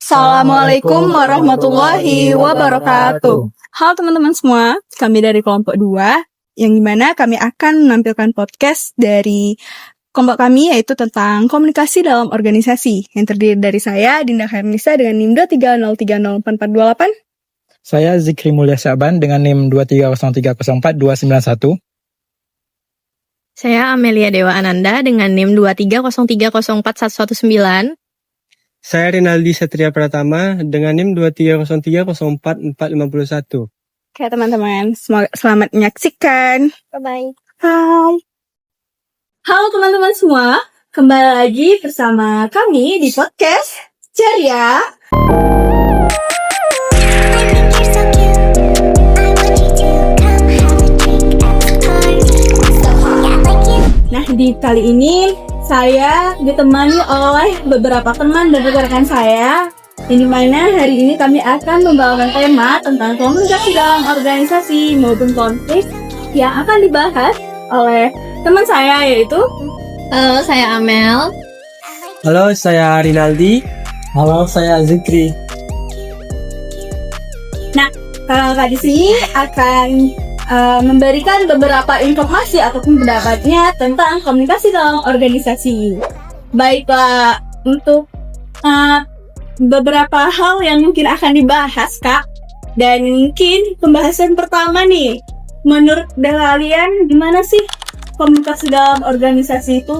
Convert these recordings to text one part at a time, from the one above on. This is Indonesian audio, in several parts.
Assalamualaikum warahmatullahi wabarakatuh. Halo teman-teman semua, kami dari kelompok 2, yang dimana kami akan menampilkan podcast dari kelompok kami, yaitu tentang komunikasi dalam organisasi, yang terdiri dari saya, Dinda Khairnisa dengan NIM 23030448. Saya Zikri Mulya Syaban dengan NIM 2303044291. Saya Amelia Dewa Ananda dengan NIM 2303041119. Saya Rinaldi Satria Pratama dengan NIM 2303044451. Oke teman-teman, selamat menyaksikan. Bye-bye. Hai. Halo teman-teman semua, kembali lagi bersama kami di podcast Ceria. Nah, di kali ini saya ditemani oleh beberapa teman dan rekan saya, yang dimana hari ini kami akan membawakan tema tentang komunikasi dalam organisasi maupun konflik yang akan dibahas oleh teman saya, yaitu Halo, saya Amel. Halo, saya Rinaldi. Halo, saya Zikri. Nah, kakak di sini akan memberikan beberapa informasi ataupun pendapatnya tentang komunikasi dalam organisasi. Baiklah, untuk beberapa hal yang mungkin akan dibahas, Kak. Dan mungkin pembahasan pertama nih, menurut kalian gimana sih komunikasi dalam organisasi itu?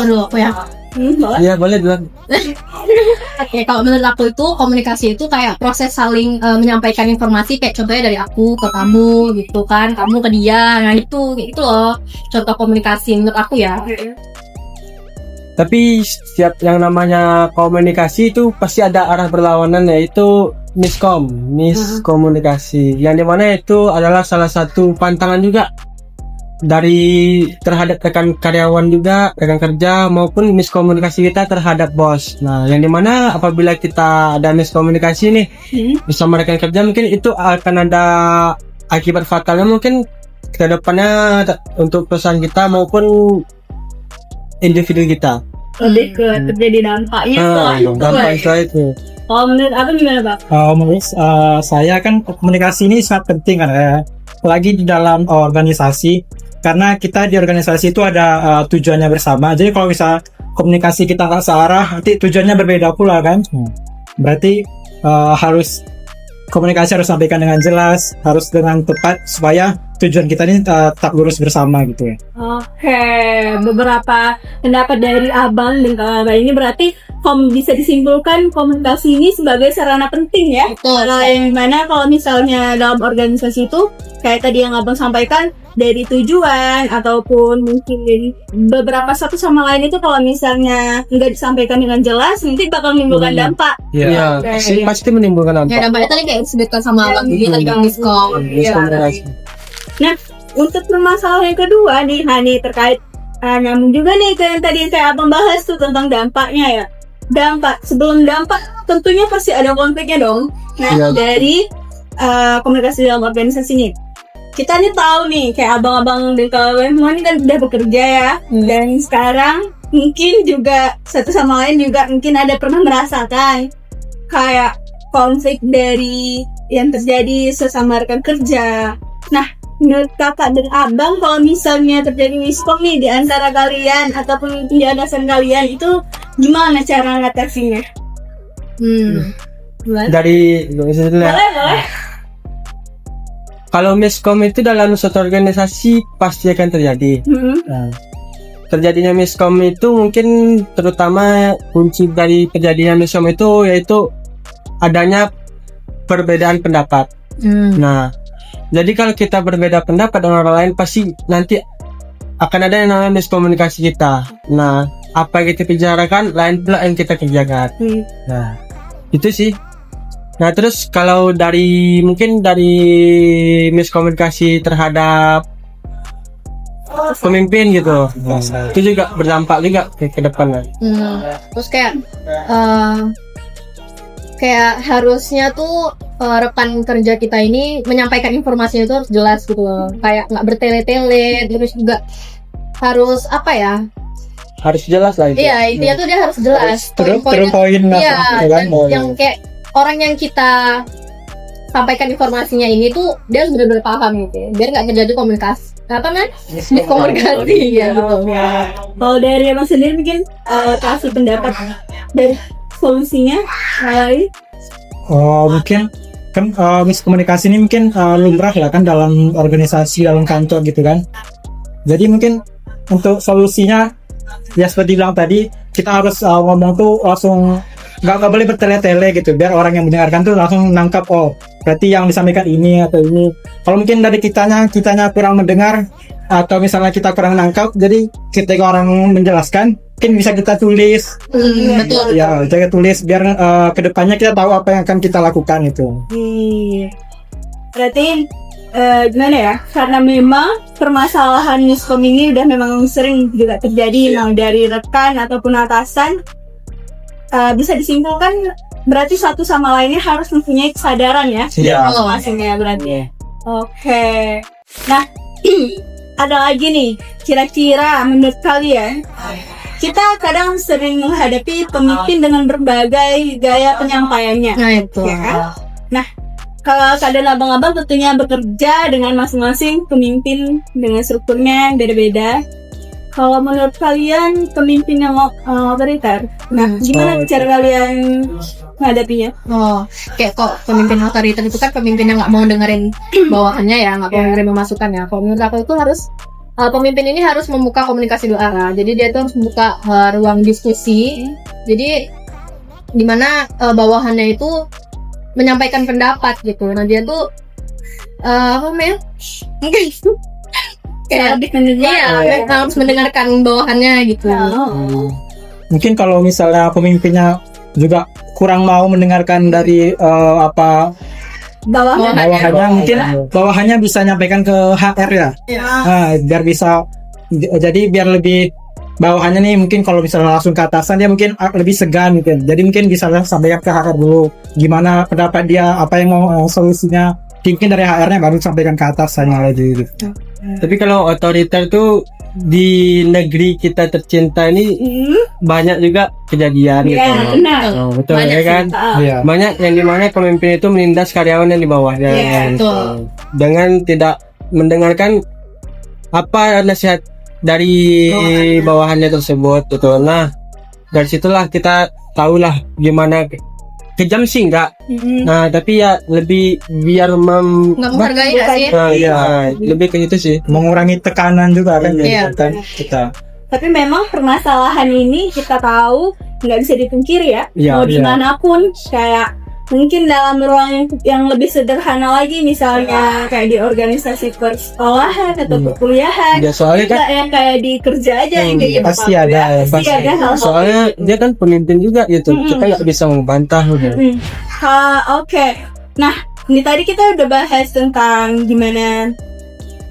Aduh, apa ya? Boleh? Iya, boleh bilang. Oke, kalau menurut aku itu komunikasi itu kayak proses saling menyampaikan informasi, kayak contohnya dari aku ke kamu gitu kan, kamu ke dia, nah itu gitu loh contoh komunikasi menurut aku ya. Tapi setiap yang namanya komunikasi itu pasti ada arah berlawanan, yaitu miskomunikasi. Yang dimana itu adalah salah satu pantangan juga dari terhadap rekan karyawan juga, rekan kerja, maupun miskomunikasi kita terhadap bos. Nah, yang dimana apabila kita ada miskomunikasi nih bersama rekan kerja, mungkin itu akan ada akibat fatalnya mungkin ke depannya untuk perusahaan kita maupun individu kita. Lebih ke terjadi dampaknya Dampak itu. Kalau menurut aku gimana, Pak? Menurut saya kan komunikasi ini sangat penting kan ya. Apalagi di dalam organisasi, karena kita di organisasi itu ada tujuannya bersama. Jadi kalau bisa komunikasi kita nggak searah, nanti tujuannya berbeda pula kan. Berarti komunikasi harus sampaikan dengan jelas, harus dengan tepat supaya tujuan kita ini tetap lurus bersama gitu ya. Oke, beberapa pendapat dari Abang dan Kakak ini berarti bisa disimpulkan komunikasi ini sebagai sarana penting ya. Betul. Yang mana kalau misalnya dalam organisasi itu kayak tadi yang Abang sampaikan, dari tujuan ataupun mungkin beberapa satu sama lain itu kalau misalnya nggak disampaikan dengan jelas nanti bakal menimbulkan dampak. Iya, pasti menimbulkan Ya dampak. dampaknya tadi kayak disebutkan sama Abang Didi tadi kan Miskomunikasi. Nah, untuk permasalahan yang kedua nih, Hani, terkait nyambung juga nih ke yang tadi saya Abang bahas tuh tentang dampaknya ya. Dampak, sebelum dampak tentunya pasti ada konfliknya dong. Nah, dari komunikasi dalam organisasi nih, kita nih tahu nih kayak abang-abang dan kawan semua ini kan udah bekerja ya, dan sekarang mungkin juga satu sama lain juga mungkin ada pernah merasakan kayak konflik dari yang terjadi sesama rekan kerja. Nah, menurut kakak dan abang, kalau misalnya terjadi miskom nih di antara kalian ataupun di atasan kalian, itu gimana cara ngatasinnya? Dari Boleh. kalau miskom itu dalam suatu organisasi pasti akan terjadi. Nah, terjadinya miskom itu mungkin terutama kunci dari terjadinya miskom itu yaitu adanya perbedaan pendapat. Nah, jadi kalau kita berbeda pendapat dengan orang lain pasti nanti akan ada yang namanya miskomunikasi kita. Nah, apa yang kita bicarakan lain pula yang kita kerjakan. Nah, itu sih. Nah, terus kalau mungkin dari miskomunikasi terhadap pemimpin gitu, itu juga berdampak juga ke depan. Terus kayak harusnya tuh rekan kerja kita ini menyampaikan informasinya itu harus jelas gitu loh, kayak nggak bertele-tele, terus juga harus harus jelas lah itu. Iya, intinya tuh dia harus jelas. Terus Poin-poinnya. poin lah, Iya, ya kan? dan yang kayak orang yang kita sampaikan informasinya ini tuh dia harus benar-benar paham gitu ya. Biar nggak terjadi komunikasi miskomunikasi ya gitu. Kalau dari Abang sendiri mungkin kasih pendapat dari solusinya lain. Oh, mungkin kan miskomunikasi ini mungkin lumrah lah kan dalam organisasi, dalam kantor gitu kan. Jadi mungkin untuk solusinya ya seperti bilang tadi, kita harus ngomong tuh langsung nggak boleh bertele-tele gitu, biar orang yang mendengarkan tuh langsung nangkap, oh berarti yang disampaikan ini atau ini. Kalau mungkin dari kitanya kurang mendengar atau misalnya kita kurang nangkap, jadi ketika orang menjelaskan mungkin bisa kita tulis. Betul. Ya, jaga tulis biar kedepannya kita tahu apa yang akan kita lakukan itu. Berarti gimana ya? Karena memang permasalahan miskom ini udah memang sering juga terjadi mau dari rekan ataupun atasan. Bisa disimpulkan berarti satu sama lainnya harus mempunyai kesadaran ya. Iya. Masing-masingnya berarti. Oke. Nah, ada lagi nih. Kira-kira menurut kalian, kita kadang sering menghadapi pemimpin dengan berbagai gaya penyampaiannya. Nah itu. Ya kan? Nah, kalau kalian abang-abang tentunya bekerja dengan masing-masing pemimpin dengan strukturnya yang beda-beda. Kalau menurut kalian pemimpin yang otoriter, nah gimana cara kalian menghadapinya? Oh, kayak kok pemimpin otoriter itu kan pemimpin yang nggak mau dengerin bawahannya ya, nggak mau dengerin masukan ya. Kalau menurut aku itu harus pemimpin ini harus membuka komunikasi dua arah. Jadi dia tuh harus membuka ruang diskusi. Jadi dimana bawahannya itu menyampaikan pendapat gitu. Nah dia tuh apa namanya? Kayak harus mendengarkan bawahannya gitu. Mungkin kalau misalnya pemimpinnya juga kurang mau mendengarkan dari bawahannya, mungkin bawahannya bisa nyampaikan ke HR ya. Nah, biar bisa, jadi biar lebih bawahannya nih, mungkin kalau misalnya langsung ke atasan dia mungkin lebih segan mungkin. Jadi mungkin bisa sampaikan ke HR dulu gimana pendapat dia, apa yang mau solusinya. Mungkin dari HR-nya baru sampaikan ke atasannya lagi gitu. Tapi kalau otoriter tuh di negeri kita tercinta ini banyak juga kejadian gitu. Benar. Oh, betul Banyak ya kan? Iya. Banyak yang dimana pemimpin itu menindas karyawan yang di bawahnya. betul. Dengan tidak mendengarkan apa nasihat dari bawahannya tersebut gitu. Nah, dari situlah kita tahulah gimana. Kejam sih enggak. Nah, tapi ya lebih biar Nggak menghargai nggak sih? lebih ke itu sih. Mengurangi tekanan juga kan Iya. kita. Tapi memang permasalahan ini kita tahu nggak bisa dipungkiri ya. Iya, Mau iya. dimanapun, kayak mungkin dalam ruang yang lebih sederhana lagi, misalnya kayak di organisasi persekolahan atau perkuliahan. Ya soalnya kan Nggak yang kayak di kerja aja yang kayak gitu. Pasti ada, Pasti ada hal-hal. soalnya dia kan pemimpin juga gitu. Kita nggak bisa membantah udah. Oke. Nah, ini tadi kita udah bahas tentang gimana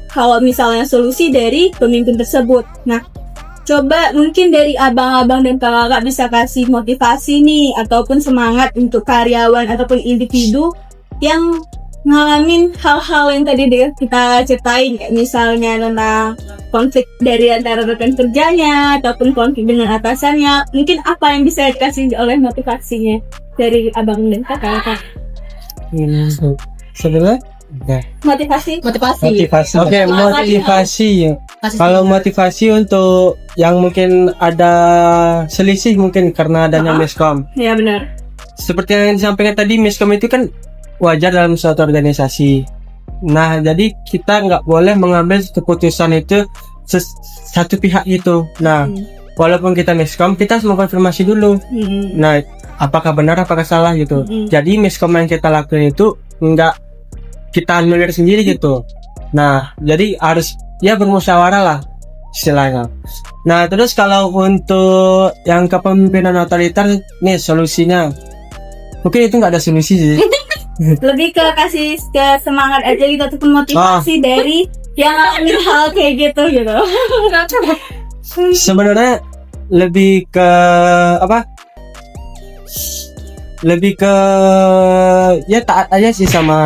kalau misalnya solusi dari pemimpin tersebut. Nah, coba mungkin dari abang-abang dan kakak bisa kasih motivasi nih ataupun semangat untuk karyawan ataupun individu yang ngalamin hal-hal yang tadi deh kita ceritain, kayak misalnya tentang konflik dari antara rekan kerjanya ataupun konflik dengan atasannya. Mungkin apa yang bisa dikasih oleh motivasinya dari abang dan kakak? Sebenarnya Motivasi. Motivasi. oke, motivasi ya. Kalau motivasi untuk yang mungkin ada selisih mungkin karena adanya miskom. Ya benar. Seperti yang disampaikan tadi, miskom itu kan wajar dalam suatu organisasi. Nah, jadi kita nggak boleh mengambil keputusan itu satu pihak itu. Nah, walaupun kita miskom, kita harus mengkonfirmasi dulu. Nah, apakah benar, apakah salah gitu. Jadi miskom yang kita lakukan itu nggak kita anulir sendiri gitu. Nah, jadi harus ya bermusyawarah lah istilahnya. Nah, terus kalau untuk yang kepemimpinan otoriter nih solusinya, mungkin itu nggak ada solusi sih. Lebih ke kasih ke semangat aja gitu ataupun motivasi dari yang ngalamin hal kayak gitu. Sebenarnya lebih ke apa? Lebih ke ya taat aja sih sama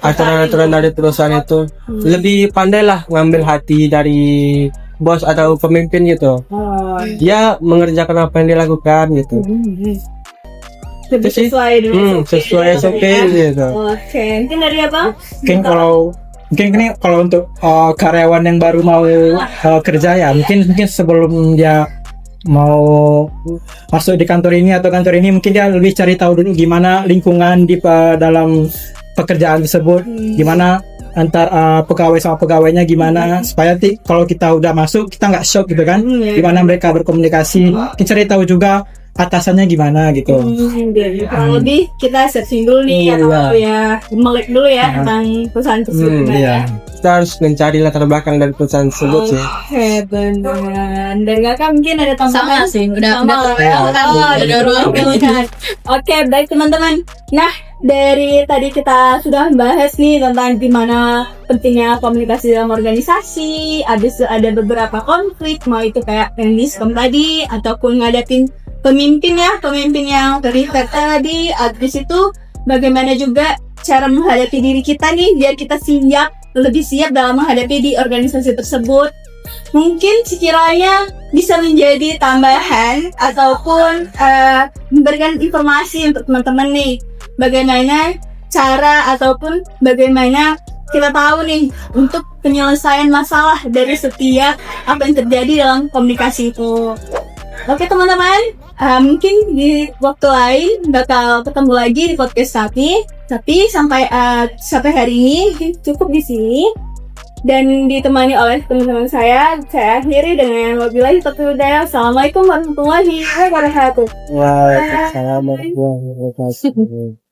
aturan-aturan dari perusahaan itu. Lebih pandai lah ngambil hati dari bos atau pemimpin gitu. Oh, Dia mengerjakan apa yang dia lakukan gitu. lebih Itu sih. sesuai dengan Sesuai SOP gitu. Oke, mungkin dari apa? Mungkin ini kalau untuk karyawan yang baru mau kerja ya, mungkin sebelum dia mau masuk di kantor ini atau kantor ini, mungkin dia lebih cari tahu dulu gimana lingkungan di dalam pekerjaan tersebut, gimana antar pegawai sama pegawainya gimana, supaya kalau kita udah masuk kita nggak shock gitu kan, gimana mereka berkomunikasi, kita cari tahu juga atasannya gimana gitu. Kalau lebih kita searching dulu nih atau ya melek dulu ya tentang perusahaan tersebut. Iya. Kita harus mencari latar belakang dari perusahaan tersebut sih. Oke, benar. Dan kakak mungkin ada tambahan? Sama sih, udah Oke, baik teman-teman. Nah, dari tadi kita sudah bahas nih tentang gimana pentingnya komunikasi dalam organisasi. Ada beberapa konflik, mau itu kayak yang diskom tadi ataupun ngadepin pemimpin yang terlibat tadi. Habis itu bagaimana juga cara menghadapi diri kita nih biar kita lebih siap dalam menghadapi di organisasi tersebut. Mungkin sekiranya bisa menjadi tambahan ataupun memberikan informasi untuk teman-teman nih, bagaimana cara ataupun bagaimana kita tahu nih untuk penyelesaian masalah dari setiap apa yang terjadi dalam komunikasi itu. Oke teman-teman, mungkin di waktu lain bakal ketemu lagi di podcast tapi sampai hari ini cukup di sini dan ditemani oleh teman-teman saya akhiri dengan wabillahi taufiq wal hidayah. Assalamualaikum warahmatullahi wabarakatuh. Waalaikumsalam warahmatullahi wabarakatuh.